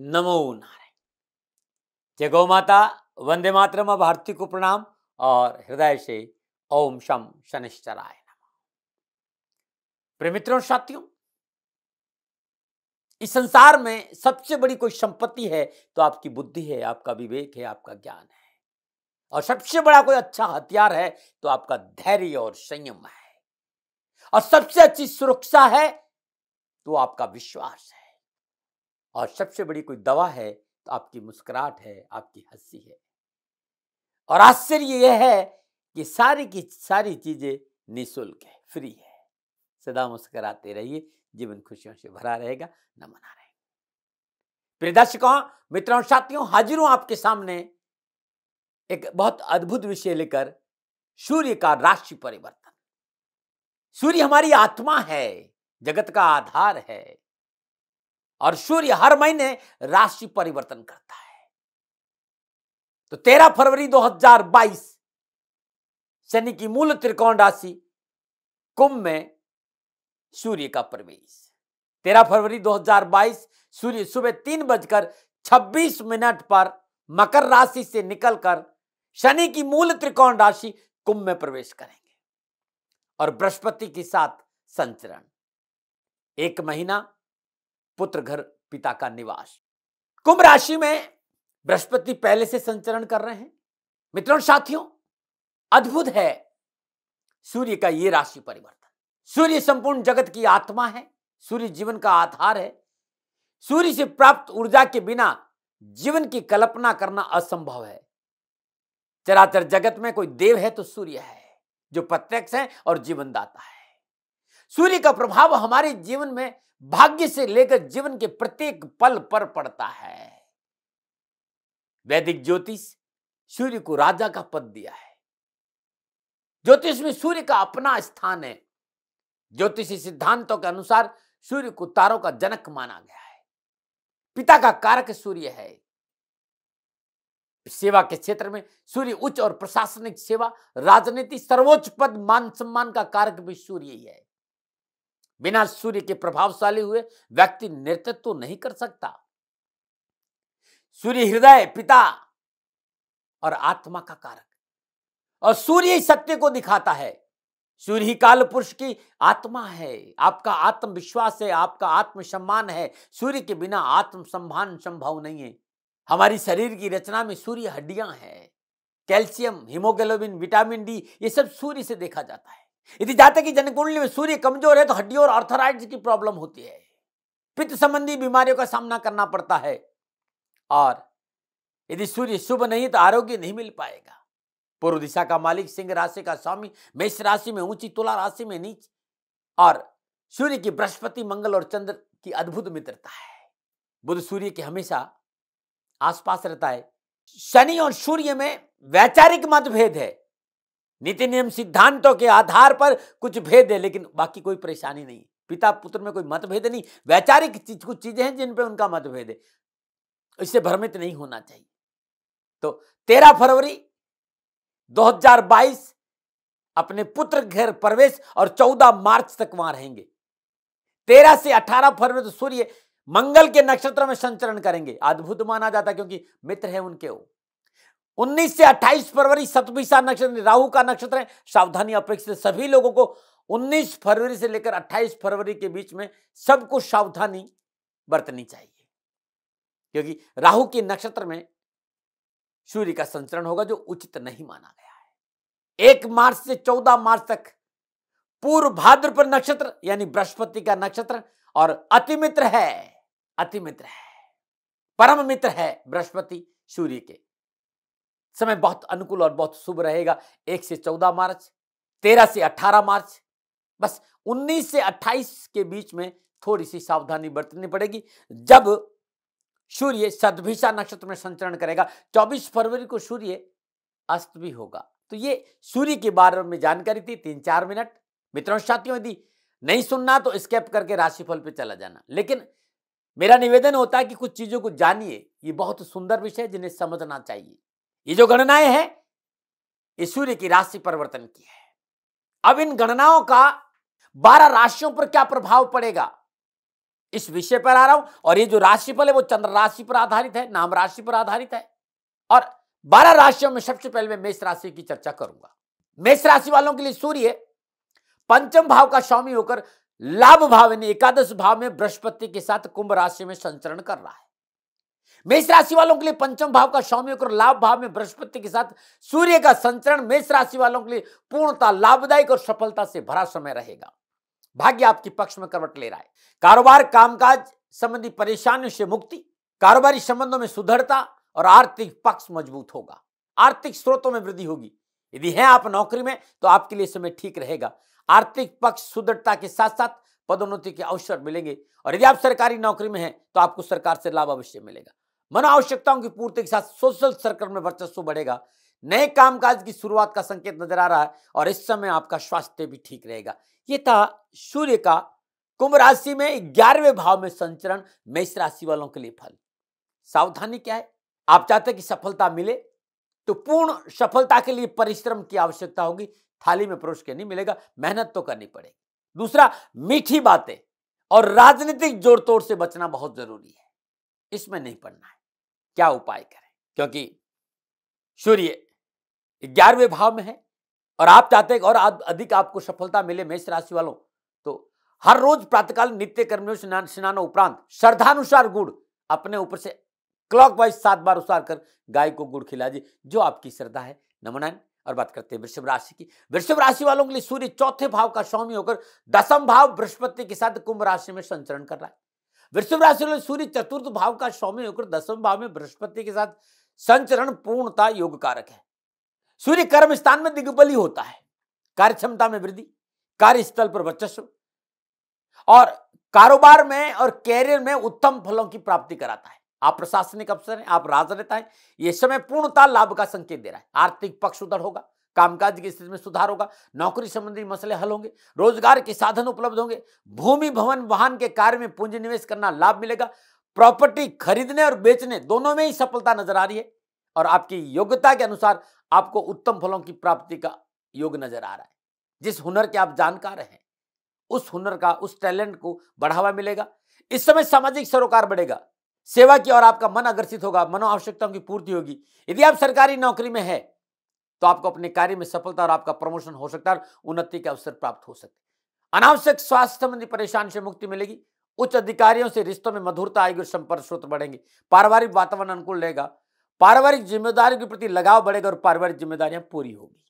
नमो नारायण। जय गौ माता, वंदे मातरम। भारती को प्रणाम और हृदय से ओम शम शनिश्चराय नमः। प्रिय मित्रों, साथियों, इस संसार में सबसे बड़ी कोई संपत्ति है तो आपकी बुद्धि है, आपका विवेक है, आपका ज्ञान है। और सबसे बड़ा कोई अच्छा हथियार है तो आपका धैर्य और संयम है। और सबसे अच्छी सुरक्षा है तो आपका विश्वास है। और सबसे बड़ी कोई दवा है तो आपकी मुस्कुराहट है, आपकी हंसी है। और आश्चर्य यह है कि सारी की सारी चीजें निःशुल्क है, फ्री है। सदा मुस्कुराते रहिए, जीवन खुशियों से भरा रहेगा। नमन नारायण। प्रिय दर्शकों, मित्रों, साथियों, हाजिर हूं आपके सामने एक बहुत अद्भुत विषय लेकर, सूर्य का राशि परिवर्तन। सूर्य हमारी आत्मा है, जगत का आधार है। और सूर्य हर महीने राशि परिवर्तन करता है। तो 13 फरवरी 2022 शनि की मूल त्रिकोण राशि कुंभ में सूर्य का प्रवेश। 13 फरवरी 2022 सूर्य सुबह 3:26 पर मकर राशि से निकलकर शनि की मूल त्रिकोण राशि कुंभ में प्रवेश करेंगे और बृहस्पति के साथ संचरण। 1 महीना पुत्र घर पिता का निवास। कुंभ राशि में बृहस्पति पहले से संचरण कर रहे हैं। मित्रों, साथियों, अद्भुत है सूर्य का यह राशि परिवर्तन। सूर्य संपूर्ण जगत की आत्मा है, सूर्य जीवन का आधार है। सूर्य से प्राप्त ऊर्जा के बिना जीवन की कल्पना करना असंभव है। चराचर जगत में कोई देव है तो सूर्य है, जो प्रत्यक्ष है और जीवनदाता है। सूर्य का प्रभाव हमारे जीवन में भाग्य से लेकर जीवन के प्रत्येक पल पर पड़ता है। वैदिक ज्योतिष सूर्य को राजा का पद दिया है। ज्योतिष में सूर्य का अपना स्थान है। ज्योतिषी सिद्धांतों के अनुसार सूर्य को तारों का जनक माना गया है। पिता का कारक सूर्य है। सेवा के क्षेत्र में सूर्य उच्च और प्रशासनिक सेवा, राजनीति, सर्वोच्च पद, मान सम्मान का कारक भी सूर्य ही है। बिना सूर्य के प्रभावशाली हुए व्यक्ति नेतृत्व नहीं कर सकता। सूर्य हृदय, पिता और आत्मा का कारक, और सूर्य ही सत्य को दिखाता है। सूर्य ही काल पुरुष की आत्मा है। आपका आत्मविश्वास है, आपका आत्मसम्मान है। सूर्य के बिना आत्मसम्मान संभव नहीं है। हमारी शरीर की रचना में सूर्य हड्डियां हैं। कैल्शियम, हीमोग्लोबिन, विटामिन डी, ये सब सूर्य से देखा जाता है। यदि जातक की जन्मकुंडली में सूर्य कमजोर है तो हड्डियों और आर्थराइटिस की प्रॉब्लम होती है। पित्त संबंधी बीमारियों का सामना करना पड़ता है। और यदि सूर्य शुभ नहीं तो आरोग्य नहीं मिल पाएगा। पूर्व दिशा का मालिक, सिंह राशि का स्वामी, मेष राशि में ऊंची, तुला राशि में नीच। और सूर्य की बृहस्पति, मंगल और चंद्र की अद्भुत मित्रता है। बुध सूर्य के हमेशा आसपास रहता है। शनि और सूर्य में वैचारिक मतभेद है। नीति नियम सिद्धांतों के आधार पर कुछ भेद है, लेकिन बाकी कोई परेशानी नहीं। पिता पुत्र में कोई मतभेद नहीं। वैचारिक कुछ चीजें हैं जिन पे उनका मतभेद है। इससे भ्रमित नहीं होना चाहिए। तो 13 फरवरी 2022 अपने पुत्र घर प्रवेश और 14 मार्च तक वहां रहेंगे। 13 से 18 फरवरी तो सूर्य मंगल के नक्षत्र में संचरण करेंगे। अद्भुत माना जाता है क्योंकि मित्र है उनके वो। 19 से 28 फरवरी शतभिषा नक्षत्र, राहु का नक्षत्र है। सावधानी अपेक्षित सभी लोगों को। 19 फरवरी से लेकर 28 फरवरी के बीच में सबको सावधानी बरतनी चाहिए, क्योंकि राहु के नक्षत्र में सूर्य का संचरण होगा, जो उचित नहीं माना गया है। 1 मार्च से 14 मार्च तक पूर्व भाद्रपद नक्षत्र यानी बृहस्पति का नक्षत्र, और अतिमित्र है, अतिमित्र है, परम मित्र है बृहस्पति सूर्य के। समय बहुत अनुकूल और बहुत शुभ रहेगा। 1 से 14 मार्च, 13 से 18 मार्च। बस 19 से 28 के बीच में थोड़ी सी सावधानी बरतनी पड़ेगी, जब सूर्य शतभिषा नक्षत्र में संचरण करेगा। 24 फरवरी को सूर्य अस्त भी होगा। तो ये सूर्य के बारे में जानकारी थी, 3-4 मिनट। मित्रों, साथियों, यदि नहीं सुनना तो स्किप करके राशिफल पे चला जाना, लेकिन मेरा निवेदन होता है कि कुछ चीजों को जानिए। ये बहुत सुंदर विषय है जिन्हें समझना चाहिए। ये जो गणनाएं हैं ये सूर्य की राशि परिवर्तन की है। अब इन गणनाओं का 12 राशियों पर क्या प्रभाव पड़ेगा, इस विषय पर आ रहा हूं। और ये जो राशिफल है वो चंद्र राशि पर आधारित है, नाम राशि पर आधारित है। और 12 राशियों में सबसे पहले मैं मेष राशि की चर्चा करूंगा। मेष राशि वालों के लिए सूर्य पंचम भाव का स्वामी होकर लाभ भाव यानी एकादश भाव में बृहस्पति के साथ कुंभ राशि में संचरण कर रहा है। मेष राशि वालों के लिए पंचम भाव का स्वामी होकर लाभ भाव में बृहस्पति के साथ सूर्य का संचरण मेष राशि वालों के लिए पूर्णतः लाभदायक और सफलता से भरा समय रहेगा। भाग्य आपके पक्ष में करवट ले रहा है। कारोबार कामकाज संबंधी परेशानियों से मुक्ति, कारोबारी संबंधों में सुदृढ़ता और आर्थिक पक्ष मजबूत होगा। आर्थिक स्रोतों में वृद्धि होगी। यदि हैं आप नौकरी में तो आपके लिए समय ठीक रहेगा। आर्थिक पक्ष सुदृढ़ता के साथ साथ पदोन्नति के अवसर मिलेंगे। और यदि आप सरकारी नौकरी में हैं तो आपको सरकार से लाभ अवश्य मिलेगा। मनो आवश्यकताओं की पूर्ति के साथ सोशल सर्कल में वर्चस्व बढ़ेगा। नए कामकाज की शुरुआत का संकेत नजर आ रहा है और इस समय आपका स्वास्थ्य भी ठीक रहेगा। यह था सूर्य का कुंभ राशि में 11वें भाव में संचरण मेष राशि वालों के लिए फल। सावधानी क्या है? आप चाहते हैं कि सफलता मिले तो पूर्ण सफलता के लिए परिश्रम की आवश्यकता होगी। थाली में परोस के नहीं मिलेगा, मेहनत तो करनी पड़ेगी। दूसरा, मीठी बातें और राजनीतिक जोड़ तोड़ से बचना बहुत जरूरी है, इसमें नहीं पड़ना है। क्या उपाय करें? क्योंकि सूर्य 11वें भाव में है और आप चाहते हैं और अधिक आपको सफलता मिले मेष राशि वालों, तो हर रोज प्रातःकाल नित्य कर्मियों स्नान उपरांत श्रद्धानुसार गुड़ अपने ऊपर से क्लॉकवाइज 7 बार उतार कर गाय को गुड़ खिलाइए, जो आपकी श्रद्धा है। नमो। और बात करते हैं वृषभ राशि की। वृषभ राशि वालों के लिए सूर्य चौथे भाव का स्वामी होकर दसम भाव बृहस्पति के साथ कुंभ राशि में संचरण कर रहा है। वृषभ राशि वाले सूर्य चतुर्थ भाव का स्वामी होकर दसम भाव में बृहस्पति के साथ संचरण पूर्णता योग कारक है। सूर्य कर्म स्थान में दिग्बली होता है। कार्य क्षमता में वृद्धि, कार्यस्थल पर वर्चस्व और कारोबार में और कैरियर में उत्तम फलों की प्राप्ति कराता है। आप प्रशासनिक अफसर हैं, आप राजनेता हैं, यह समय पूर्णतः लाभ का संकेत दे रहा है। आर्थिक पक्ष सुदृढ़ होगा, कामकाज की स्थिति में सुधार होगा, नौकरी संबंधी मसले हल होंगे, रोजगार के साधन उपलब्ध होंगे, भूमि भवन वाहन के कार्य में पूंजी निवेश करना लाभ मिलेगा। प्रॉपर्टी खरीदने और बेचने दोनों में ही सफलता नजर आ रही है और आपकी योग्यता के अनुसार आपको उत्तम फलों की प्राप्ति का योग नजर आ रहा है। जिस हुनर के आप जानकार हैं उस हुनर का, उस टैलेंट को बढ़ावा मिलेगा। इस समय सामाजिक सरोकार बढ़ेगा, सेवा की ओर आपका मन आकर्षित होगा, मनो आवश्यकताओं की पूर्ति होगी। यदि आप सरकारी नौकरी में है तो आपको अपने कार्य में सफलता और आपका प्रमोशन हो सकता है, उन्नति के अवसर प्राप्त हो सकते हैं। अनावश्यक स्वास्थ्य संबंधी परेशानी से मुक्ति मिलेगी। उच्च अधिकारियों से रिश्तों में मधुरता आएगी और संपर्क स्रोत बढ़ेंगे। पारिवारिक वातावरण अनुकूल रहेगा। पारिवारिक जिम्मेदारियों के प्रति लगाव बढ़ेगा और पारिवारिक जिम्मेदारियां पूरी होगी।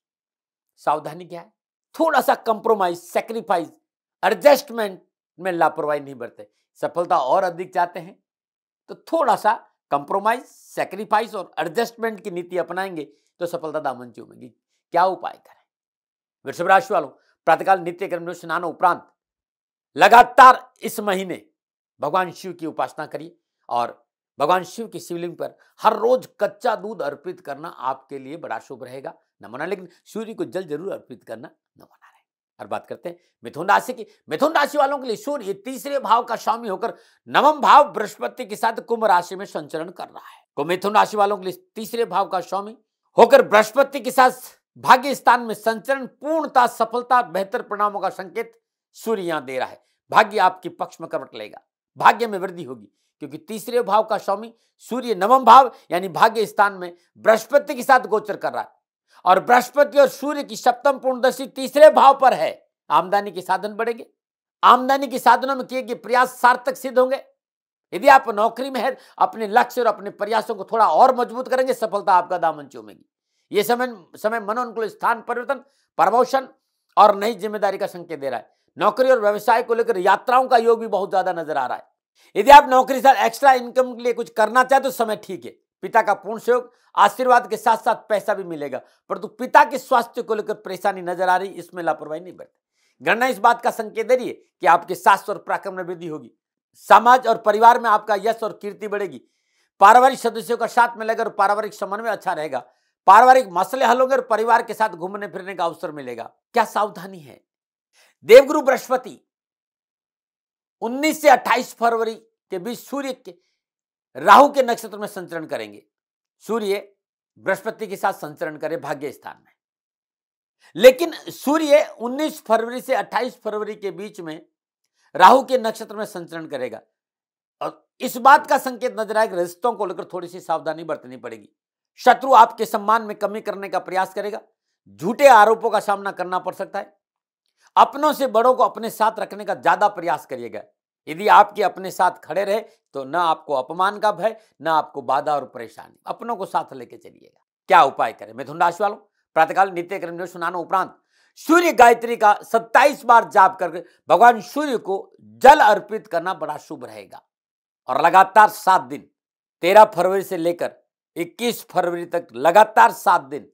सावधानी क्या है? थोड़ा सा कंप्रोमाइज, सेक्रीफाइस, एडजस्टमेंट में लापरवाही नहीं बरते। सफलता और अधिक चाहते हैं तो थोड़ा सा कंप्रोमाइज, सेक्रीफाइस और एडजस्टमेंट की नीति अपनाएंगे तो सफलता दामन चूमेगी। क्या उपाय करें? वृषभ राशि वालों, प्रातःकाल नित्य कर्म स्नान उपरांत लगातार इस महीने भगवान शिव की उपासना करिए और भगवान शिव की शिवलिंग पर हर रोज कच्चा दूध अर्पित करना आपके लिए बड़ा शुभ रहेगा। न मना, लेकिन सूर्य को जल जरूर अर्पित करना न मना रहे। और बात करते हैं मिथुन राशि की। मिथुन राशि वालों के लिए सूर्य तीसरे भाव का स्वामी होकर नवम भाव बृहस्पति के साथ कुंभ राशि में संचरण कर रहा है। तो मिथुन राशि वालों के लिए तीसरे भाव का स्वामी होकर बृहस्पति के साथ भाग्य स्थान में संचरण पूर्णता, सफलता, बेहतर परिणामों का संकेत सूर्य यहां दे रहा है। भाग्य आपके पक्ष में करवट लेगा, भाग्य में वृद्धि होगी क्योंकि तीसरे भाव का स्वामी सूर्य नवम भाव यानी भाग्य स्थान में बृहस्पति के साथ गोचर कर रहा है और बृहस्पति और सूर्य की सप्तम पूर्णदर्शी तीसरे भाव पर है। आमदनी के साधन बढ़ेंगे, आमदनी के साधनों में किए गए प्रयास सार्थक सिद्ध होंगे। यदि आप नौकरी में है, अपने लक्ष्य और अपने प्रयासों को थोड़ा और मजबूत करेंगे, सफलता आपका दामन चूमेगी। यह समय मनोनुकूल स्थान परिवर्तन, प्रमोशन और नई जिम्मेदारी का संकेत दे रहा है। नौकरी और व्यवसाय को लेकर यात्राओं का योग भी बहुत ज्यादा नजर आ रहा है। यदि आप नौकरी से एक्स्ट्रा इनकम के लिए कुछ करना चाहते तो समय ठीक है। पिता का पूर्ण सहयोग, आशीर्वाद के साथ साथ पैसा भी मिलेगा, परंतु पिता के स्वास्थ्य को लेकर परेशानी नजर आ रही, इसमें लापरवाही नहीं बरते। गणना इस बात का संकेत दे रही है कि आपके साहस और पराक्रम में वृद्धि होगी। समाज और परिवार में आपका यश और कीर्ति बढ़ेगी। पारिवारिक सदस्यों का साथ मिलेगा और पारिवारिक समन्वय अच्छा रहेगा। पारिवारिक मसले हल होंगे और परिवार के साथ घूमने फिरने का अवसर मिलेगा। क्या सावधानी है? देवगुरु बृहस्पति 19 से 28 फरवरी के बीच सूर्य के राहु के नक्षत्र में संचरण करेंगे। सूर्य बृहस्पति के साथ संचरण करे भाग्य स्थान में, लेकिन सूर्य 19 फरवरी से 28 फरवरी के बीच में राहु के नक्षत्र में संचरण करेगा। इस बात का संकेत नजर आएगा, रिश्तों को लेकर थोड़ी सी सावधानी बरतनी पड़ेगी। शत्रु आपके सम्मान में कमी करने का प्रयास करेगा, झूठे आरोपों का सामना करना पड़ सकता है। अपनों से बड़ों को अपने साथ रखने का ज्यादा प्रयास करिएगा। यदि आपके अपने साथ खड़े रहे तो न आपको अपमान का भय, न आपको बाधा और परेशानी। अपनों को साथ लेके चलिएगा। क्या उपाय करें? मिथुन राशि वालों, प्रातःकाल नित्य कर्म सुनाने उपरांत सूर्य गायत्री का 27 बार जाप करके भगवान सूर्य को जल अर्पित करना बड़ा शुभ रहेगा। और लगातार 7 दिन, 13 फरवरी से लेकर 21 फरवरी तक लगातार 7 दिन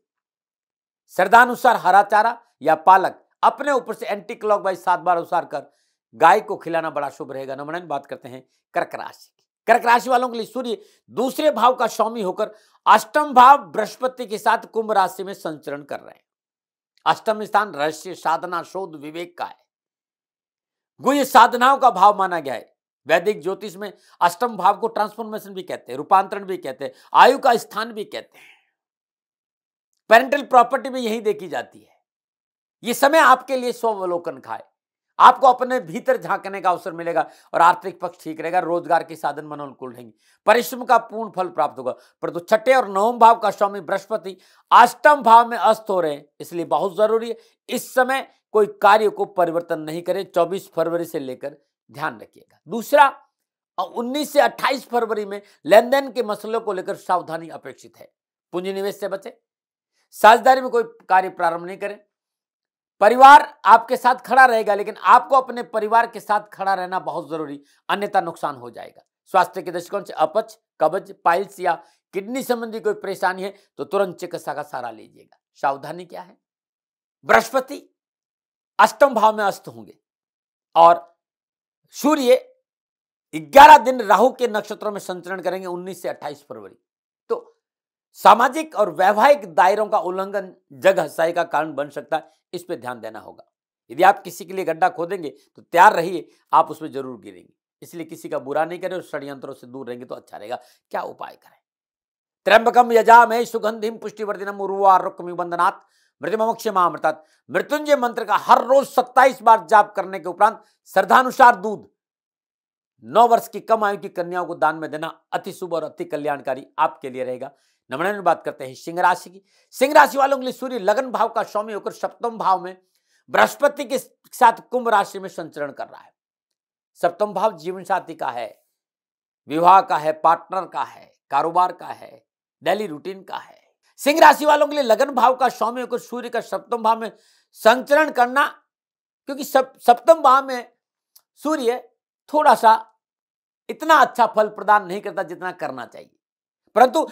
श्रद्धानुसार हरा चारा या पालक अपने ऊपर से एंटी क्लॉकवाइज 7 बार उसार कर गाय को खिलाना बड़ा शुभ रहेगा। नंबर 9 बात करते हैं कर्क राशि की। कर्क राशि वालों के लिए सूर्य दूसरे भाव का स्वामी होकर अष्टम भाव बृहस्पति के साथ कुंभ राशि में संचरण कर रहे हैं। अष्टम स्थान रहस्य, साधना, शोध, विवेक का है। गुह्य साधनाओं का भाव माना गया है। वैदिक ज्योतिष में अष्टम भाव को ट्रांसफॉर्मेशन भी कहते हैं, रूपांतरण भी कहते हैं, आयु का स्थान भी कहते हैं। पेरेंटल प्रॉपर्टी भी यही देखी जाती है। यह समय आपके लिए स्वावलोकन का है। आपको अपने भीतर झांकने का अवसर मिलेगा और आर्थिक पक्ष ठीक रहेगा। रोजगार के साधन मनोनुकूल रहेंगे, परिश्रम का पूर्ण फल प्राप्त होगा। परंतु छठे और नवम भाव का स्वामी बृहस्पति अष्टम भाव में अस्त हो रहे हैं, इसलिए बहुत जरूरी है इस समय कोई कार्य को परिवर्तन नहीं करें। 24 फरवरी से लेकर ध्यान रखिएगा। दूसरा, 19 से 28 फरवरी में लेन देन के मसलों को लेकर सावधानी अपेक्षित है। पूंजी निवेश से बचे, साझेदारी में कोई कार्य प्रारंभ नहीं करें। परिवार आपके साथ खड़ा रहेगा, लेकिन आपको अपने परिवार के साथ खड़ा रहना बहुत जरूरी, अन्यथा नुकसान हो जाएगा। स्वास्थ्य के दृष्टिकोण से अपच, कब्ज, पाइल्स या किडनी संबंधी कोई परेशानी है तो तुरंत चिकित्सा का सहारा लीजिएगा। सावधानी क्या है? बृहस्पति अष्टम भाव में अस्त होंगे और सूर्य 11 दिन राहु के नक्षत्रों में संचरण करेंगे 19 से 28 फरवरी। तो सामाजिक और वैवाहिक दायरों का उल्लंघन जग हसाई का कारण बन सकता है, इस पे ध्यान देना होगा। यदि आप किसी के लिए गड्ढा खोदेंगे तो तैयार रहिए, आप उसमें जरूर गिरेंगे। इसलिए किसी का बुरा नहीं करें और षड्यंत्रों से दूर रहेंगे तो अच्छा रहेगा। क्या उपाय करें? त्र्यंबकम यजामहे सुगंधिम पुष्टिवर्धनम उर्वारुकमिव बंधनात् मृत्युमोक्षमामृतात्। मृत्युंजय मंत्र का हर रोज 27 बार जाप करने के उपरांत श्रद्धानुसार दूध 9 वर्ष की कम आयु की कन्याओं को दान में देना अति शुभ और अति कल्याणकारी आपके लिए रहेगा। नंबर 9 बात करते हैं सिंह राशि की। सिंह राशि वालों के लिए सूर्य लगन भाव का स्वामी होकर सप्तम भाव में बृहस्पति के साथ कुंभ राशि में संचरण कर रहा है। सप्तम भाव जीवन साथी का है, विवाह का है, पार्टनर का है, कारोबार का है, डेली रूटीन का है। सिंह राशि वालों के लिए लगन भाव का स्वामी होकर सूर्य का सप्तम भाव में संचरण करना, क्योंकि सप्तम भाव में सूर्य थोड़ा सा इतना अच्छा फल प्रदान नहीं करता जितना करना चाहिए, परंतु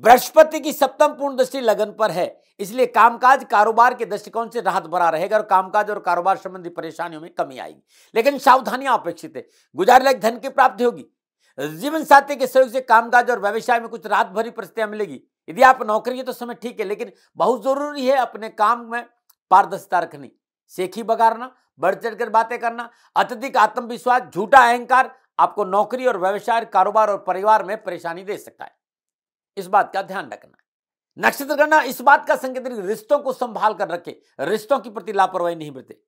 बृहस्पति की सप्तम पूर्ण दृष्टि लगन पर है, इसलिए कामकाज कारोबार के दृष्टिकोण से राहत भरा रहेगा और कामकाज और कारोबार संबंधी परेशानियों में कमी आएगी। लेकिन सावधानियां अपेक्षित है। गुजारे लायक धन की प्राप्ति होगी। जीवन साथी के सहयोग से कामकाज और व्यवसाय में कुछ राहत भरी परिस्थितियां मिलेगी। यदि आप नौकरी है तो समय ठीक है, लेकिन बहुत जरूरी है अपने काम में पारदर्शिता रखनी। सेखी बगाड़ना, बढ़ चढ़कर बातें करना, अत्यधिक आत्मविश्वास, झूठा अहंकार आपको नौकरी और व्यवसाय, कारोबार और परिवार में परेशानी दे सकता है। इस बात का ध्यान रखना है। नक्षत्र गणना इस बात का संकेत रिश्तों को संभाल कर रखे, रिश्तों के प्रति लापरवाही नहीं बरते।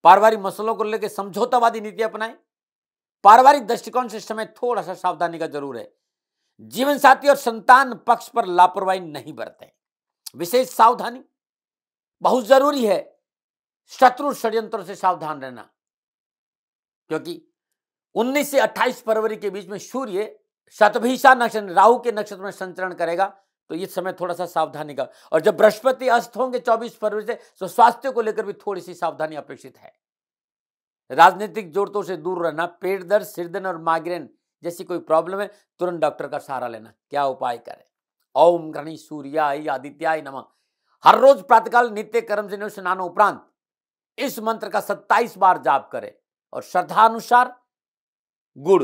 पारिवारिक मसलों को लेकर समझौतावादी नीति अपनाएं। पारिवारिक दृष्टिकोण से समय थोड़ा सा सावधानी का जरूर है। जीवन साथी और संतान पक्ष पर लापरवाही नहीं बरतें, विशेष सावधानी बहुत जरूरी है। शत्रु षड्यंत्रों से सावधान रहना, क्योंकि 19 से 28 फरवरी के बीच में सूर्य शतभिषा नक्षत्र राहु के नक्षत्र में संचरण करेगा, तो इस समय थोड़ा सा सावधानी का। और जब बृहस्पति अस्त होंगे 24 फरवरी से, तो स्वास्थ्य को लेकर भी थोड़ी सी सावधानी अपेक्षित है। राजनीतिक जोड़तों से दूर रहना, पेट दर्द, सिरदर्द और माइग्रेन जैसी कोई प्रॉब्लम है तुरंत डॉक्टर का सहारा लेना। क्या उपाय करें? ओम गणेश सूर्याय आदित्याय नमः। हर रोज प्रातःकाल नित्य कर्म से स्नान उपरांत इस मंत्र का 27 बार जाप करें और श्रद्धानुसार गुड़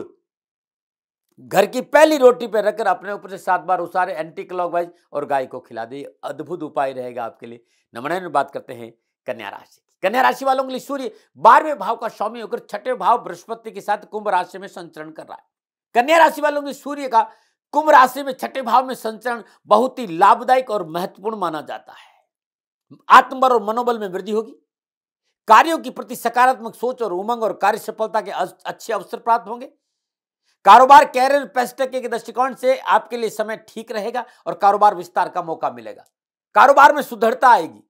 घर की पहली रोटी पर रखकर अपने ऊपर से 7 बार उसारे, एंटी क्लॉकवाइज और गाय को खिला दे। अद्भुत उपाय रहेगा आपके लिए। नंबर 9 में बात करते हैं कन्या राशि। कन्या राशि वालों के लिए सूर्य 12वें भाव का स्वामी होकर छठे भाव बृहस्पति के साथ कुंभ राशि में संचरण कर रहा है। कन्या राशि वालों के सूर्य का कुंभ राशि में छठे भाव में संचरण बहुत ही लाभदायक और महत्वपूर्ण माना जाता है। आत्मबल और मनोबल में वृद्धि होगी। कार्यों के प्रति सकारात्मक सोच और उमंग और कार्य सफलता के अच्छे अवसर प्राप्त होंगे। कारोबार कैरियर पैस्टक के दृष्टिकोण से आपके लिए समय ठीक रहेगा और कारोबार विस्तार का मौका मिलेगा। कारोबार में सुदृढ़ता आएगी।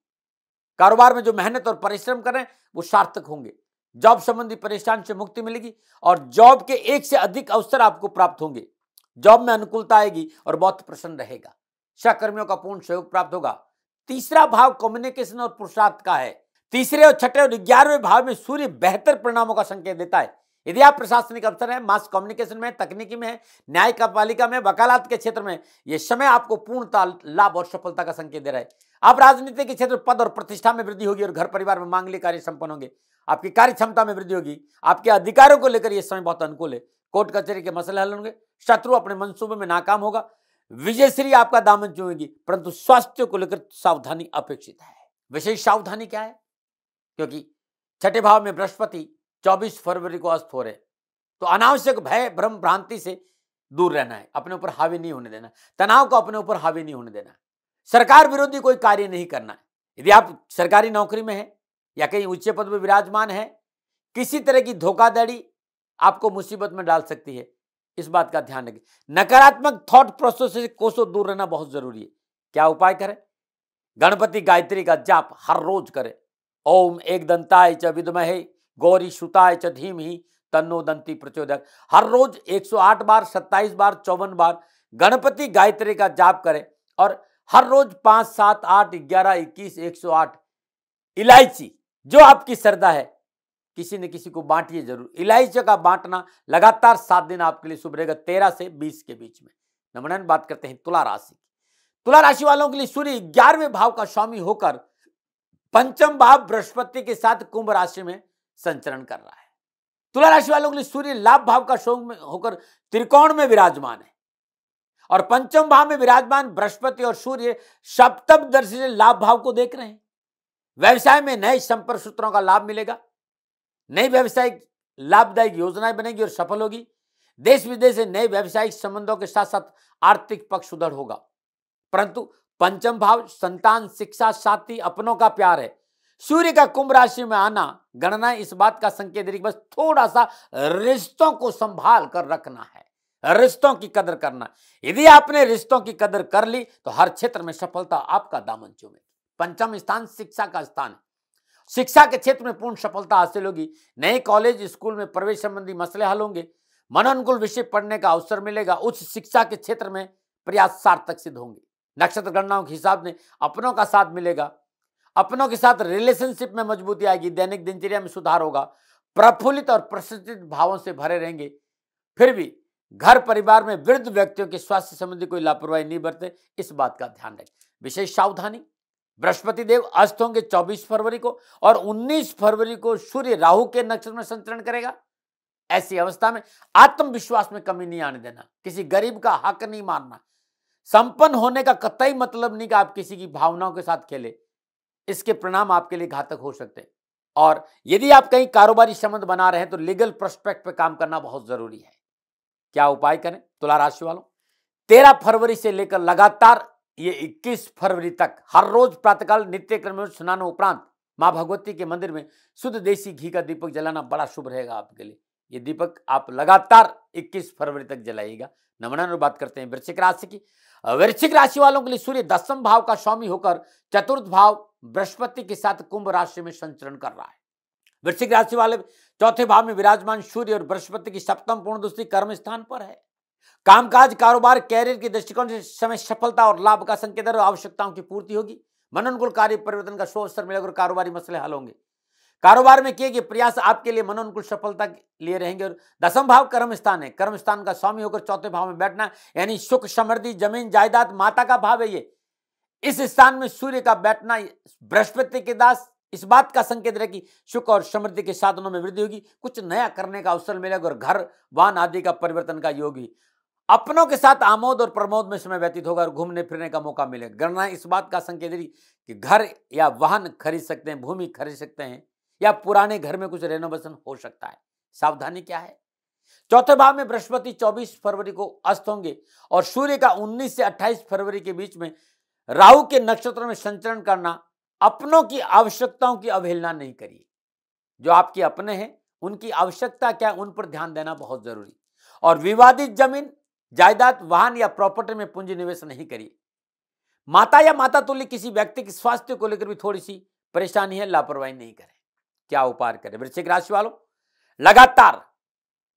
कारोबार में जो मेहनत और परिश्रम कर रहे हैं वो सार्थक होंगे। जॉब संबंधी परेशानी से मुक्ति मिलेगी और जॉब के एक से अधिक अवसर आपको प्राप्त होंगे। जॉब में अनुकूलता आएगी और बहुत प्रसन्न रहेगा। सहकर्मियों का पूर्ण सहयोग प्राप्त होगा। तीसरा भाव कम्युनिकेशन और पुरुषार्थ का है। तीसरे और छठे और 11वें भाव में सूर्य बेहतर परिणामों का संकेत देता है। यदि आप प्रशासनिक अफसर हैं, मास कम्युनिकेशन में, तकनीकी में है, न्यायपालिका में, वकालत के क्षेत्र में, यह समय आपको पूर्णतः लाभ और सफलता का संकेत दे रहा है। आप राजनीति के क्षेत्र पद और प्रतिष्ठा में वृद्धि होगी और घर परिवार में मांगलिक कार्य संपन्न होंगे। आपकी कार्य क्षमता में वृद्धि होगी। आपके अधिकारों को लेकर यह समय बहुत अनुकूल है। कोर्ट कचहरी के मसले हल होंगे। शत्रु अपने मंसूबे में नाकाम होगा। विजयश्री आपका दामन चूमेगी, परंतु स्वास्थ्य को लेकर सावधानी अपेक्षित है। विशेष सावधानी क्या है? क्योंकि छठे भाव में बृहस्पति 24 फरवरी को अस्त हो रहे, तो अनावश्यक भय भ्रम भ्रांति से दूर रहना है। अपने ऊपर हावी नहीं होने देना। तनाव को अपने ऊपर हावी नहीं होने देना। सरकार विरोधी कोई कार्य नहीं करना है। यदि आप सरकारी नौकरी में हैं या कहीं उच्च पद पर विराजमान है, किसी तरह की धोखाधड़ी आपको मुसीबत में डाल सकती है। इस बात का ध्यान रखें। नकारात्मक थॉट प्रोसेस से कोसों दूर रहना बहुत जरूरी है। क्या उपाय करें? गणपति गायत्री का जाप हर रोज करें। ओम एकदंताय च विद्महे गौरी सुताय च धीमहि तन्नो दंती प्रचोदयात्। हर रोज 108 बार, 27 बार, 54 बार गणपति गायत्री का जाप करें और हर रोज 5, 7, 8, 11, 21, 108 इलायची, जो आपकी श्रद्धा है, किसी न किसी को बांटिए जरूर। इलायची का बांटना लगातार 7 दिन आपके लिए शुभ रहेगा, 13 से 20 के बीच में। नमन बात करते हैं तुला राशि। तुला राशि वालों के लिए सूर्य 11वें भाव का स्वामी होकर पंचम भाव बृहस्पति के साथ कुंभ राशि में संचरण कर रहा है। तुला राशि वालों के लिए सूर्य लाभ भाव का स्वामी होकर त्रिकोण में विराजमान है और पंचम भाव में विराजमान बृहस्पति और सूर्य सप्तम दृष्टि से लाभ भाव को देख रहे हैं। व्यवसाय में नए संपर्क सूत्रों का लाभ मिलेगा। नई व्यवसायिक लाभदायक योजनाएं बनेगी और सफल होगी। देश विदेश से नए व्यवसायिक संबंधों के साथ साथ आर्थिक पक्ष सुदृढ़ होगा। परंतु पंचम भाव संतान, शिक्षा, साथी, अपनों का प्यार है। सूर्य का कुंभ राशि में आना गणना इस बात का संकेत है कि बस थोड़ा सा रिश्तों को संभाल कर रखना है, रिश्तों की कदर करना। यदि आपने रिश्तों की कदर कर ली तो हर क्षेत्र में सफलता आपका दामन चूमेगी। पंचम स्थान शिक्षा का स्थान है। शिक्षा के क्षेत्र में पूर्ण सफलता हासिल होगी। नए कॉलेज स्कूल में प्रवेश संबंधी मसले हल होंगे। मनोनुकूल विषय पढ़ने का अवसर मिलेगा। उच्च शिक्षा के क्षेत्र में प्रयास सार्थक सिद्ध होंगे। नक्षत्र गणनाओं के हिसाब से अपनों का साथ मिलेगा। अपनों के साथ रिलेशनशिप में मजबूती आएगी। दैनिक दिनचर्या में सुधार होगा। प्रफुल्लित और प्रसन्नचित भावों से भरे रहेंगे। फिर भी घर परिवार में वृद्ध व्यक्तियों के स्वास्थ्य संबंधी कोई लापरवाही नहीं बरते, इस बात का ध्यान रखें। विशेष सावधानी, बृहस्पति देव अस्त होंगे 24 फरवरी को और 19 फरवरी को सूर्य राहु के नक्षत्र में संचरण करेगा। ऐसी अवस्था में आत्मविश्वास में कमी नहीं आने देना। किसी गरीब का हक नहीं मारना। संपन्न होने का कतई मतलब नहीं कि आप किसी की भावनाओं के साथ खेले। इसके परिणाम आपके लिए घातक हो सकते हैं। और यदि आप कहीं कारोबारी संबंध बना रहे हैं तो लीगल प्रोस्पेक्ट पे काम करना बहुत जरूरी है। क्या उपाय करें? तुला राशि वालों, 13 फरवरी से लेकर लगातार ये 21 फरवरी तक हर रोज प्रातःकाल नित्य क्रम स्नान उपरांत मां भगवती के मंदिर में शुद्ध देसी घी का दीपक जलाना बड़ा शुभ रहेगा आपके लिए। ये दीपक आप लगातार 21 फरवरी तक जलाइएगा। नमन बात करते हैं वृश्चिक राशि की। वृश्चिक राशि वालों के लिए सूर्य 10वें भाव का स्वामी होकर चतुर्थ भाव बृहस्पति के साथ कुंभ राशि में संचरण कर रहा है। वृश्चिक राशि वाले चौथे भाव में विराजमान सूर्य और बृहस्पति की सप्तम पूर्ण दृष्टि कर्म स्थान पर है। कामकाज, कारोबार, कैरियर के दृष्टिकोण से समय सफलता और लाभ का संकेत और आवश्यकताओं की पूर्ति होगी। मनोनुकूल कार्य परिवर्तन का शुभ अवसर मिलेगा और कारोबारी मसले हल होंगे। कारोबार में किए गए प्रयास आपके लिए मनोनुकूल सफलता के लिए रहेंगे। और 10वां भाव कर्म स्थान है। कर्म स्थान का स्वामी होकर चौथे भाव में बैठना यानी सुख, समृद्धि, जमीन जायदाद, माता का भाव है ये। इस स्थान में सूर्य का बैठना बृहस्पति के दास इस बात का संकेत है कि सुख और समृद्धि के साधनों में वृद्धि होगी। कुछ नया करने का अवसर मिलेगा और घर, वाहन आदि का परिवर्तन का योग ही। अपनों के साथ आमोद और प्रमोद में समय व्यतीत होगा और घूमने फिरने का मौका मिलेगा। गणना इस बात का संकेत है कि घर या वाहन खरीद सकते हैं, भूमि खरीद सकते हैं या पुराने घर में कुछ रेनोवेशन हो सकता है। सावधानी क्या है? चौथे भाव में बृहस्पति 24 फरवरी को अस्त होंगे और सूर्य का 19 से 28 फरवरी के बीच में राहु के नक्षत्र में संचरण करना। अपनों की आवश्यकताओं की अवहेलना नहीं करिए। जो आपके अपने हैं उनकी आवश्यकता क्या है, उन पर ध्यान देना बहुत जरूरी। और विवादित जमीन, जायदाद, वाहन या प्रॉपर्टी में पूंजी निवेश नहीं करिए। माता या माता तुल्य किसी व्यक्ति के स्वास्थ्य को लेकर भी थोड़ी सी परेशानी है, लापरवाही नहीं करें। क्या उपाय करें? वृश्चिक राशि वालों, लगातार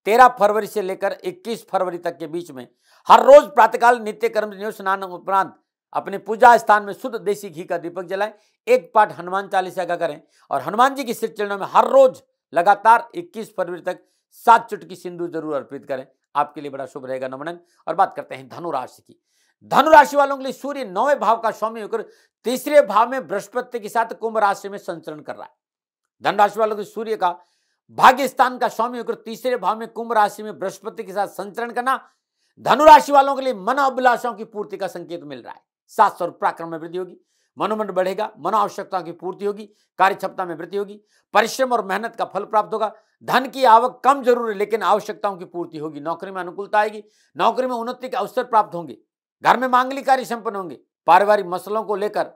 13 फरवरी से लेकर 21 फरवरी तक के बीच में हर रोज प्रातःकाल नित्य कर्म स्नान उपरांत अपने पूजा स्थान में शुद्ध देसी घी का दीपक जलाएं, एक पाठ हनुमान चालीसा का करें और हनुमान जी की श्री चरणों में हर रोज लगातार 21 फरवरी तक 7 चुटकी सिंदूर जरूर अर्पित करें, आपके लिए बड़ा शुभ रहेगा। नमन। और बात करते हैं धनु राशि की। धनु राशि वालों के लिए सूर्य 9वें भाव का स्वामी होकर तीसरे भाव में बृहस्पति के साथ कुंभ राशि में संचरण कर रहा है। धनु राशि वालों के सूर्य का भाग्य स्थान का स्वामी होकर तीसरे भाव में कुंभ राशि में बृहस्पति के साथ संचरण करना धनु राशि वालों के लिए मनोअभिलाषाओं की पूर्ति का संकेत मिल रहा है। साहस और पराक्रम में वृद्धि होगी, मनोबल बढ़ेगा, मनो आवश्यकताओं की पूर्ति होगी, कार्य क्षमता में वृद्धि होगी, परिश्रम और मेहनत का फल प्राप्त होगा। धन की आवक कम जरूर है लेकिन आवश्यकताओं की पूर्ति होगी। नौकरी में अनुकूलता आएगी, नौकरी में उन्नति के अवसर प्राप्त होंगे, घर में मांगलिक कार्य संपन्न होंगे। पारिवारिक मसलों को लेकर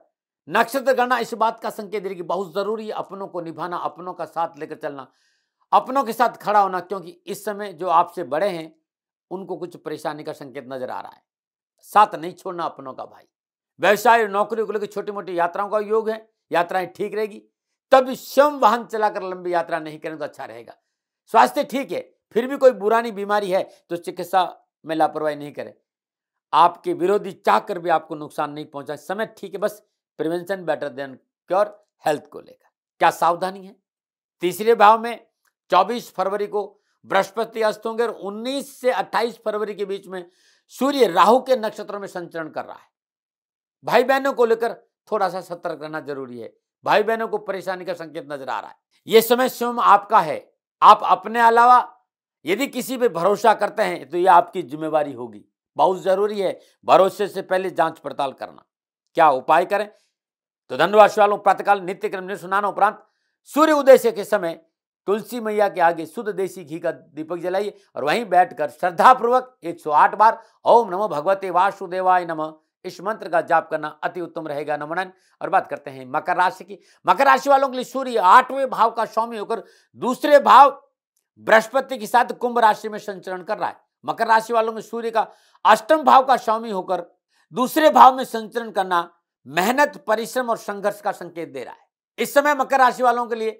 नक्षत्र गणना इस बात का संकेत देगी बहुत जरूरी है अपनों को निभाना, अपनों का साथ लेकर चलना, अपनों के साथ खड़ा होना, क्योंकि इस समय जो आपसे बड़े हैं उनको कुछ परेशानी का संकेत नजर आ रहा है। साथ नहीं छोड़ना अपनों का भाई। व्यवसाय और नौकरी को लेकर छोटी मोटी यात्राओं का योग है, यात्राएं ठीक रहेगी। तब स्वयं वाहन चलाकर लंबी यात्रा नहीं करें तो अच्छा रहेगा। स्वास्थ्य ठीक है, फिर भी कोई पुरानी बीमारी है तो चिकित्सा में लापरवाही नहीं करें। आपके विरोधी चाहकर भी आपको नुकसान नहीं पहुंचा। समय ठीक है, बस prevention better than cure. Health को लेकर क्या सावधानी है? तीसरे भाव में 24 फरवरी को बृहस्पति अस्त होंगे और 19 से 28 फरवरी के बीच में सूर्य राहु के नक्षत्रों में संचरण कर रहा है। भाई बहनों को लेकर थोड़ा सा सतर्क रहना जरूरी है। भाई बहनों को परेशानी का संकेत नजर आ रहा है। यह समय स्वयं आपका है। आप अपने अलावा यदि किसी पे भरोसा करते हैं तो यह आपकी जिम्मेवारी होगी। बहुत जरूरी है भरोसे से पहले जांच पड़ताल करना। क्या उपाय करें? तो धनु राशि वालों, प्रातःकाल नित्य कर्म स्नान उपरांत सूर्य उदय से के समय तुलसी मैया के आगे शुद्ध देसी घी का दीपक जलाइए और वहीं बैठकर श्रद्धापूर्वक 108 बार ओम नमो भगवते वासुदेवाय नमः इस मंत्र का जाप करना अति उत्तम रहेगा। नमन। और बात करते हैं मकर राशि की। मकर राशि वालों के लिए सूर्य 8वें भाव का स्वामी होकर दूसरे भाव बृहस्पति के साथ कुंभ राशि में संचरण कर रहा है। मकर राशि वालों में सूर्य का 8वें भाव का स्वामी होकर दूसरे भाव में संचरण करना मेहनत, परिश्रम और संघर्ष का संकेत दे रहा है। इस समय मकर राशि वालों के लिए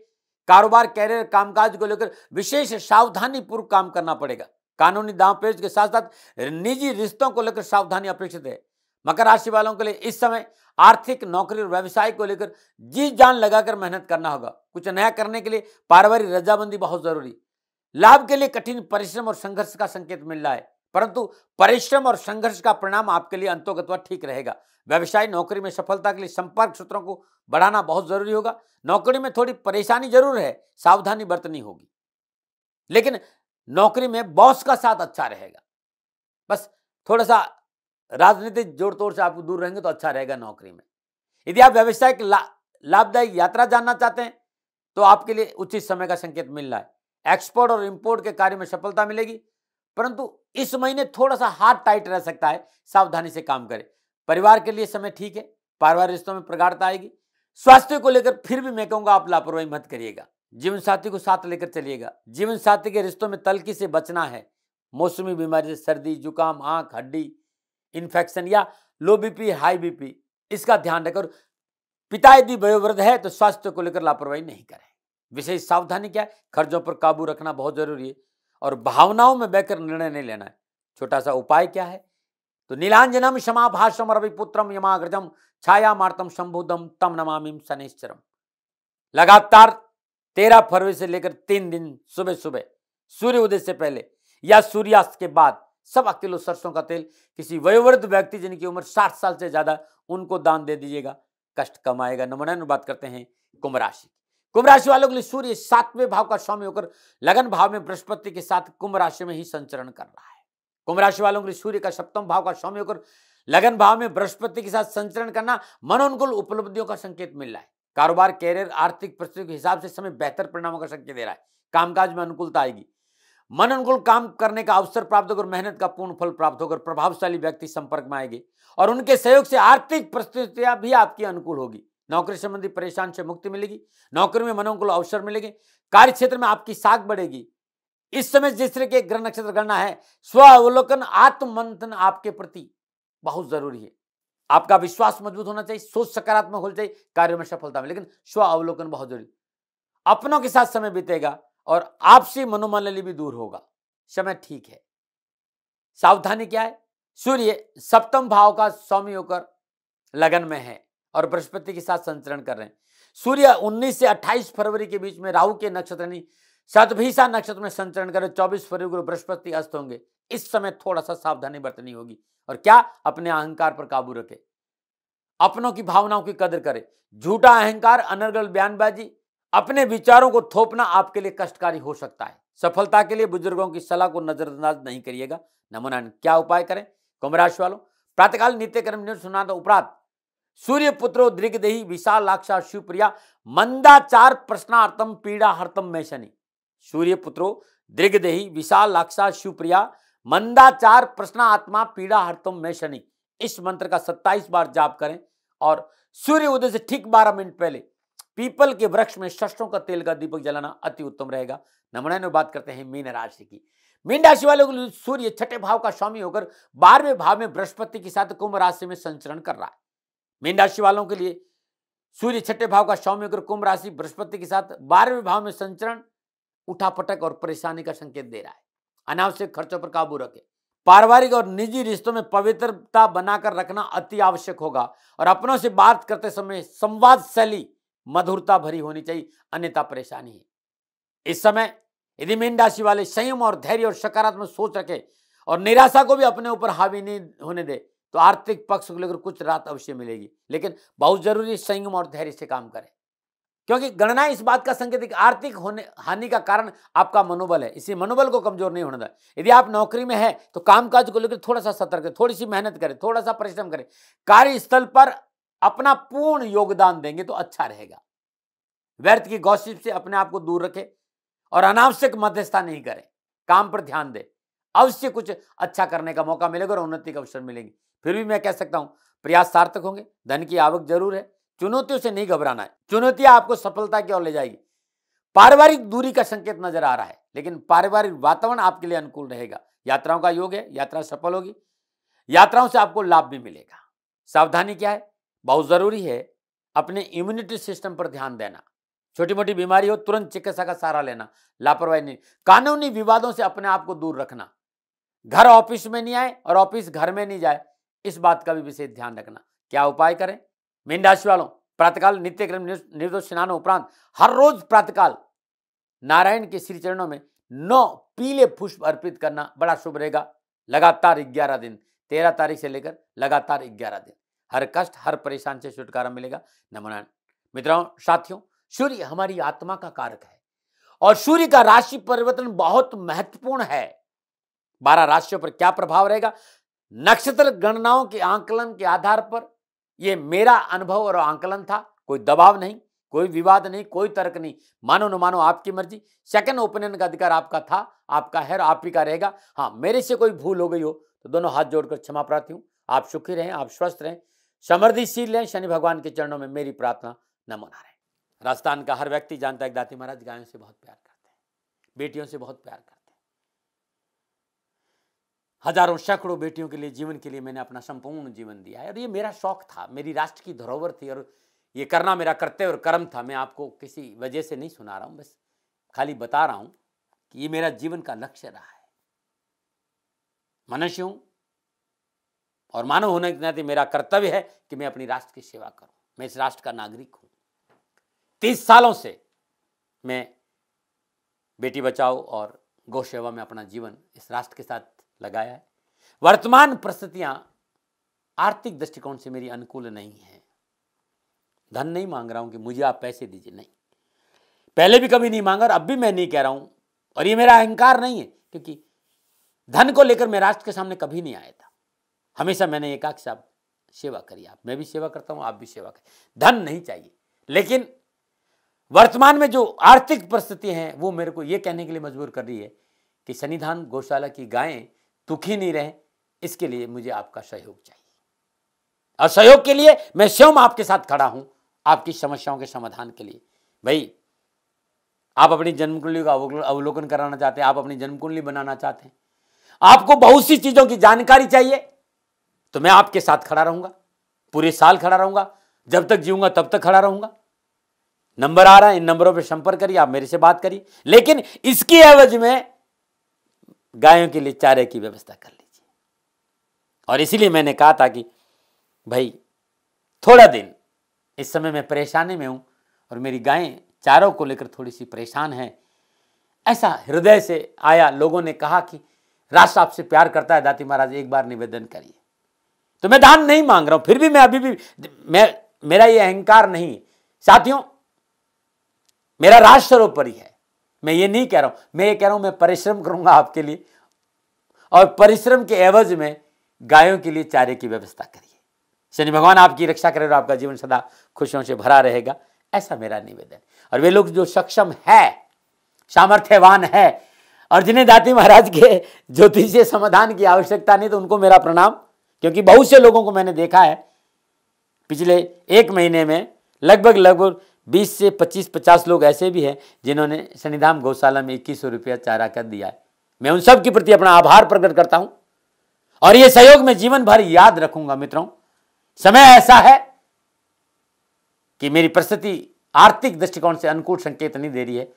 कारोबार, कैरियर, कामकाज को लेकर विशेष सावधानी पूर्वक काम करना पड़ेगा। कानूनी दांवपेच के साथ साथ निजी रिश्तों को लेकर सावधानी अपेक्षित है। मकर राशि वालों के लिए इस समय आर्थिक, नौकरी और व्यवसाय को लेकर जी जान लगाकर मेहनत करना होगा। कुछ नया करने के लिए पारिवारिक रजामंदी बहुत जरूरी। लाभ के लिए कठिन परिश्रम और संघर्ष का संकेत मिल रहा है, परंतु परिश्रम और संघर्ष का परिणाम आपके लिए अंतोगत्वा ठीक रहेगा। व्यवसाय, नौकरी में सफलता के लिए संपर्क सूत्रों को बढ़ाना बहुत जरूरी होगा। नौकरी में थोड़ी परेशानी जरूर है, सावधानी बरतनी होगी, लेकिन नौकरी में बॉस का साथ अच्छा रहेगा। बस थोड़ा सा राजनीतिक जोड़ तोड़ से आप दूर रहेंगे तो अच्छा रहेगा नौकरी में। यदि आप व्यवसाय की लाभदायक यात्रा जानना चाहते हैं तो आपके लिए उचित समय का संकेत मिल रहा है। एक्सपोर्ट और इंपोर्ट के कार्य में सफलता मिलेगी, परंतु इस महीने थोड़ा सा हाथ टाइट रह सकता है, सावधानी से काम करें। परिवार के लिए समय ठीक है, पारिवारिक रिश्तों में प्रगाढ़ता आएगी। स्वास्थ्य को लेकर फिर भी मैं कहूंगा आप लापरवाही मत करिएगा। जीवन साथी को साथ लेकर चलिएगा। जीवन साथी के रिश्तों में तल्खी से बचना है। मौसमी बीमारी, सर्दी, जुकाम, आंख, हड्डी इन्फेक्शन या लो बीपी, हाई बीपी, इसका ध्यान रखें। पिता यदि वयोवृद्ध है तो स्वास्थ्य को लेकर लापरवाही नहीं करें। विशेष सावधानी क्या है? खर्चों पर काबू रखना बहुत जरूरी है और भावनाओं में बहकर निर्णय नहीं लेना है। छोटा सा उपाय क्या है? तो नीलांजनम क्षमाभाषम रविपुत्रम यमाग्रजम छाया मार्तम शंभुदम तम नमामिम शनिश्चरम। लगातार 13 फरवरी से लेकर 3 दिन सुबह सुबह सूर्य उदय से पहले या सूर्यास्त के बाद 1.25 किलो सरसों का तेल किसी वयोवृद्ध व्यक्ति जिनकी उम्र 60 साल से ज्यादा, उनको दान दे दीजिएगा, कष्ट कम आएगा। नमन। बात करते हैं कुंभ राशि। कुंभ राशि वालों के लिए सूर्य 7वें भाव का स्वामी होकर लगन भाव में बृहस्पति के साथ कुंभ राशि में ही संचरण कर रहा है। कुंभ राशि वालों के लिए सूर्य का 7वें भाव का स्वामी होकर लगन भाव में बृहस्पति के साथ संचरण करना मनोनुकूल उपलब्धियों का संकेत मिल रहा है। कारोबार, कैरियर, आर्थिक परिस्थितियों के हिसाब से समय बेहतर परिणामों का संकेत दे रहा है। कामकाज में अनुकूलता आएगी। मन अनुकूल काम करने का अवसर प्राप्त होकर मेहनत का पूर्ण फल प्राप्त होकर प्रभावशाली व्यक्ति संपर्क में आएंगे और उनके सहयोग से आर्थिक परिस्थितियां भी आपकी अनुकूल होगी। नौकरी संबंधी परेशान से मुक्ति मिलेगी। नौकरी में मनोनुकूल अवसर मिलेंगे। कार्य क्षेत्र में आपकी साख बढ़ेगी। इस समय जिस तरह के ग्रह नक्षत्र गणना है, स्व अवलोकन आत्म मंथन आपके प्रति बहुत जरूरी है। आपका विश्वास मजबूत होना चाहिए, सोच सकारात्मक होनी चाहिए, कार्यों में सफलता में, लेकिन स्व अवलोकन बहुत जरूरी। अपनों के साथ समय बीतेगा और आपसी मनोमालिन्य भी दूर होगा, समय ठीक है। सावधानी क्या है? सूर्य सप्तम भाव का स्वामी होकर लगन में है और बृहस्पति के साथ संचरण कर रहे हैं। सूर्य 19 से 28 फरवरी के बीच में राहु के नक्षत्र यानी शतभिषा नक्षत्र में संचरण कर 24 फरवरी को बृहस्पति अस्त होंगे। इस समय थोड़ा सा सावधानी बरतनी होगी और क्या, अपने अहंकार पर काबू रखे, अपनों की भावनाओं की कदर करे। झूठा अहंकार, अनर्गल बयानबाजी, अपने विचारों को थोपना आपके लिए कष्टकारी हो सकता है। सफलता के लिए बुजुर्गों की सलाह को नजरअंदाज नहीं करिएगा। नमूना क्या उपाय करें? कुंभ राशि वालों, प्रातःकाल नित्य कर्म सुना उपरांत सूर्य पुत्रो दृगदेही विशालाक्षा शिवप्रिया मंदाचार प्रश्नार्थम पीड़ा हरतम में शनि। सूर्य पुत्रो दृगदेही विशालाक्षा शिवप्रिया मंदाचार प्रश्नात्मा पीड़ा हरतम में शनि। इस मंत्र का 27 बार जाप करें और सूर्य उदय से ठीक 12 मिनट पहले पीपल के वृक्ष में सरसों का तेल का दीपक जलाना अति उत्तम रहेगा। नमूना में बात करते हैं मीन राशि की। मीन राशि वालों के लिए सूर्य छठे भाव का स्वामी होकर 12वें भाव में बृहस्पति के साथ कुंभ राशि में संचरण कर रहा है। मीन राशि वालों के लिए सूर्य छठे भाव का स्वामी होकर कुंभ राशि बृहस्पति के साथ 12वें भाव में संचरण उठापटक और परेशानी का संकेत दे रहा है। अनावश्यक खर्चों पर काबू रखें। पारिवारिक और निजी रिश्तों में पवित्रता बनाकर रखना अति आवश्यक होगा और अपनों से बात करते समय संवाद शैली मधुरता भरी होनी चाहिए, अन्यथा परेशानी है। इस समय यदि मीन राशि वाले संयम और धैर्य और सकारात्मक सोच रखे और निराशा को भी अपने ऊपर हावी नहीं होने दे तो आर्थिक पक्ष को लेकर कुछ राहत अवश्य मिलेगी, लेकिन बहुत जरूरी संयम और धैर्य से काम करें, क्योंकि गणना इस बात का संकेत है कि आर्थिक हानि का कारण आपका मनोबल है। इसी मनोबल को कमजोर नहीं होने दें। यदि आप नौकरी में है तो कामकाज को लेकर थोड़ा सा सतर्क है, थोड़ी सी मेहनत करें, थोड़ा सा परिश्रम करें, कार्यस्थल पर अपना पूर्ण योगदान देंगे तो अच्छा रहेगा। व्यर्थ की गॉसिप से अपने आप को दूर रखें और अनावश्यक मध्यस्थता नहीं करें। काम पर ध्यान दें, अवश्य कुछ अच्छा करने का मौका मिलेगा और उन्नति का अवसर मिलेंगे। फिर भी मैं कह सकता हूं प्रयास सार्थक होंगे। धन की आवक जरूर है, चुनौतियों से नहीं घबराना है, चुनौतियां आपको सफलता की ओर ले जाएगी। पारिवारिक दूरी का संकेत नजर आ रहा है, लेकिन पारिवारिक वातावरण आपके लिए अनुकूल रहेगा। यात्राओं का योग है, यात्रा सफल होगी, यात्राओं से आपको लाभ भी मिलेगा। सावधानी क्या है? बहुत जरूरी है अपने इम्यूनिटी सिस्टम पर ध्यान देना। छोटी मोटी बीमारी हो तुरंत चिकित्सा का सहारा लेना, लापरवाही नहीं। कानूनी विवादों से अपने आप को दूर रखना। घर ऑफिस में नहीं आए और ऑफिस घर में नहीं जाए, इस बात का भी विशेष ध्यान रखना। क्या उपाय करें? मीन राशि वालों, प्रातःकाल नित्य क्रम निर्दोष स्नान उपरांत हर रोज प्रातःकाल नारायण के श्री चरणों में 9 पीले पुष्प अर्पित करना बड़ा शुभ रहेगा। लगातार 11 दिन, 13 तारीख से लेकर लगातार 11 दिन, हर कष्ट हर परेशान से छुटकारा मिलेगा। नमन मित्रों, साथियों, सूर्य हमारी आत्मा का कारक है और सूर्य का राशि परिवर्तन बहुत महत्वपूर्ण है। 12 राशियों पर क्या प्रभाव रहेगा? नक्षत्र गणनाओं के आंकलन के आधार पर यह मेरा अनुभव और आंकलन था। कोई दबाव नहीं, कोई विवाद नहीं, कोई तर्क नहीं। मानो न मानो आपकी मर्जी। सेकंड ओपिनियन का अधिकार आपका था, आपका है और आप ही का रहेगा। हाँ, मेरे से कोई भूल हो गई हो तो दोनों हाथ जोड़कर क्षमा प्रार्थी हूं। आप सुखी रहें, आप स्वस्थ रहें, समृद्धिशील रहें। शनि भगवान के चरणों में मेरी प्रार्थना। नमो नारायण। राजस्थान का हर व्यक्ति जानता है कि दाती महाराज गायों से बहुत प्यार करते हैं, बेटियों से बहुत प्यार करते हैं। हजारों सैकड़ों बेटियों के लिए, जीवन के लिए मैंने अपना संपूर्ण जीवन दिया है और ये मेरा शौक था, मेरी राष्ट्र की धरोहर थी और ये करना मेरा कर्तव्य और कर्म था। मैं आपको किसी वजह से नहीं सुना रहा हूं, बस खाली बता रहा हूं कि ये मेरा जीवन का लक्ष्य रहा है। मनुष्य हूं और मानव होने के नाते मेरा कर्तव्य है कि मैं अपनी राष्ट्र की सेवा करूं। मैं इस राष्ट्र का नागरिक हूं। 30 सालों से मैं बेटी बचाओ और गौ सेवा में अपना जीवन इस राष्ट्र के साथ लगाया है। वर्तमान परिस्थितियां आर्थिक दृष्टिकोण से मेरी अनुकूल नहीं है। धन नहीं मांग रहा हूं कि मुझे आप पैसे दीजिए, नहीं, पहले भी कभी नहीं मांगा और अब भी मैं नहीं कह रहा हूं और ये मेरा अहंकार नहीं है, क्योंकि धन को लेकर मैं राष्ट्र के सामने कभी नहीं आया था। हमेशा मैंने ये कहा कि साहब सेवा करिए, आप, मैं भी सेवा करता हूं, आप भी सेवा करें। धन नहीं चाहिए, लेकिन वर्तमान में जो आर्थिक परिस्थिति हैं वो मेरे को ये कहने के लिए मजबूर कर रही है कि सन्निधान गौशाला की गायें दुखी नहीं रहे, इसके लिए मुझे आपका सहयोग चाहिए और सहयोग के लिए मैं स्वयं आपके साथ खड़ा हूं, आपकी समस्याओं के समाधान के लिए। भाई, आप अपनी जन्म कुंडली का अवलोकन कराना चाहते हैं, आप अपनी जन्म कुंडली बनाना चाहते हैं, आपको बहुत सी चीजों की जानकारी चाहिए, तो मैं आपके साथ खड़ा रहूंगा, पूरे साल खड़ा रहूंगा, जब तक जीऊंगा तब तक खड़ा रहूंगा। नंबर आ रहा है, इन नंबरों पे संपर्क करिए, आप मेरे से बात करिए, लेकिन इसकी एवज में गायों के लिए चारे की व्यवस्था कर लीजिए। और इसीलिए मैंने कहा था कि भाई थोड़ा दिन, इस समय मैं परेशानी में हूं और मेरी गायें चारों को लेकर थोड़ी सी परेशान है। ऐसा हृदय से आया, लोगों ने कहा कि राष्ट्र आपसे प्यार करता है दाती महाराज, एक बार निवेदन करिए। तो मैं दान नहीं मांग रहा हूं, फिर भी मैं अभी भी, मेरा ये अहंकार नहीं साथियों, मेरा राष्ट्र सर्वोपरि है। मैं ये नहीं कह रहा हूं, मैं ये कह रहा हूं मैं परिश्रम करूंगा आपके लिए, और परिश्रम के एवज में गायों के लिए चारे की व्यवस्था करिए। शनि भगवान आपकी रक्षा करे और आपका जीवन सदा खुशियों से भरा रहेगा, ऐसा मेरा निवेदन। और वे लोग जो सक्षम है, सामर्थ्यवान है, और जिन्हें दाती महाराज के ज्योतिषीय समाधान की आवश्यकता नहीं, तो उनको मेरा प्रणाम। क्योंकि बहुत से लोगों को मैंने देखा है पिछले एक महीने में, लगभग 20 से 25-50 लोग ऐसे भी हैं जिन्होंने शनिधाम गौशाला में 2100 रुपया चारा कर दिया है। मैं उन सब के प्रति अपना आभार प्रकट करता हूं, और यह सहयोग मैं जीवन भर याद रखूंगा। मित्रों, समय ऐसा है कि मेरी परिस्थिति आर्थिक दृष्टिकोण से अनुकूल संकेत नहीं दे रही है,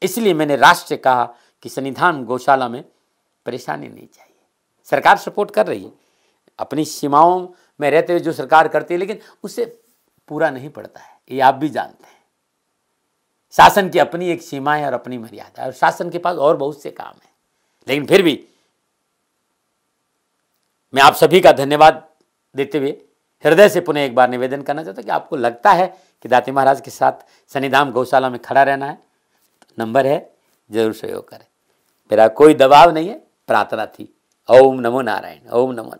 इसलिए मैंने राष्ट्र से कहा कि शनिधाम गौशाला में परेशानी नहीं चाहिए। सरकार सपोर्ट कर रही है, अपनी सीमाओं में रहते हुए जो सरकार करती है, लेकिन उससे पूरा नहीं पड़ता है, ये आप भी जानते हैं। शासन की अपनी एक सीमा है और अपनी मर्यादा है, और शासन के पास और बहुत से काम है। लेकिन फिर भी मैं आप सभी का धन्यवाद देते हुए हृदय से पुनः एक बार निवेदन करना चाहता हूं कि आपको लगता है कि दाती महाराज के साथ शनिधाम गौशाला में खड़ा रहना है, तो नंबर है, जरूर सहयोग करें। मेरा कोई दबाव नहीं है, प्रार्थना थी। ओम नमो नारायण, ओम नमो।